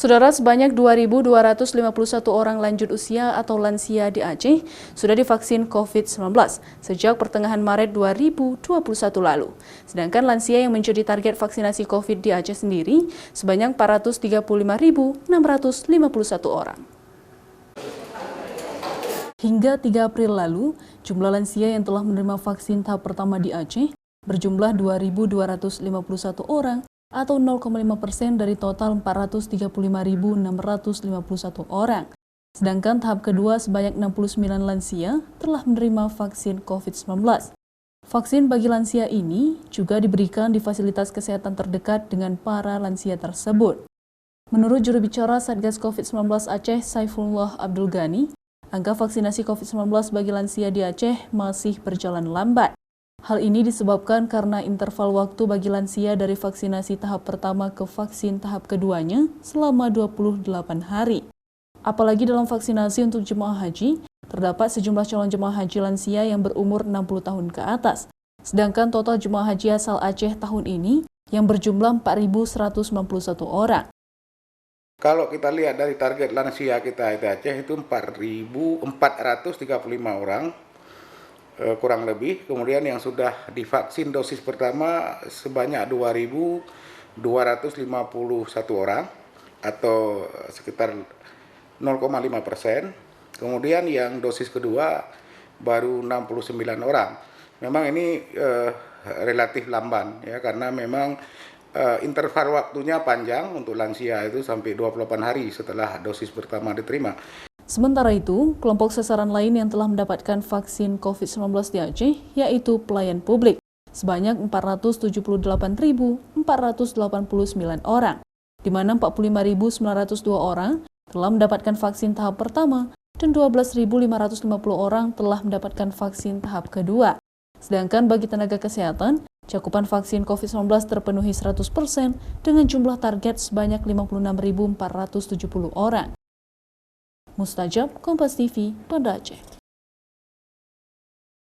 Saudara, sebanyak 2.251 orang lanjut usia atau lansia di Aceh sudah divaksin COVID-19 sejak pertengahan Maret 2021 lalu. Sedangkan lansia yang menjadi target vaksinasi COVID di Aceh sendiri sebanyak 435.651 orang. Hingga 3 April lalu, jumlah lansia yang telah menerima vaksin tahap pertama di Aceh berjumlah 2.251 orang atau 0,5% dari total 435.651 orang. Sedangkan tahap kedua sebanyak 69 lansia telah menerima vaksin COVID-19. Vaksin bagi lansia ini juga diberikan di fasilitas kesehatan terdekat dengan para lansia tersebut. Menurut juru bicara Satgas COVID-19 Aceh, Saifullah Abdul Ghani, angka vaksinasi COVID-19 bagi lansia di Aceh masih berjalan lambat. Hal ini disebabkan karena interval waktu bagi lansia dari vaksinasi tahap pertama ke vaksin tahap keduanya selama 28 hari. Apalagi dalam vaksinasi untuk jemaah haji, terdapat sejumlah calon jemaah haji lansia yang berumur 60 tahun ke atas. Sedangkan total jemaah haji asal Aceh tahun ini yang berjumlah 4.191 orang. Kalau kita lihat dari target lansia kita di Aceh itu 4.435 orang. Kurang lebih, kemudian yang sudah divaksin dosis pertama sebanyak 2.251 orang atau sekitar 0,5%. Kemudian yang dosis kedua baru 69 orang. Memang ini relatif lamban ya, karena memang interval waktunya panjang untuk lansia itu sampai 28 hari setelah dosis pertama diterima. Sementara itu, kelompok sasaran lain yang telah mendapatkan vaksin COVID-19 di Aceh yaitu pelayan publik sebanyak 478.489 orang, di mana 45.902 orang telah mendapatkan vaksin tahap pertama dan 12.550 orang telah mendapatkan vaksin tahap kedua. Sedangkan bagi tenaga kesehatan, cakupan vaksin COVID-19 terpenuhi 100% dengan jumlah target sebanyak 56.470 orang. Mustajab, Kompas TV, Banda Aceh.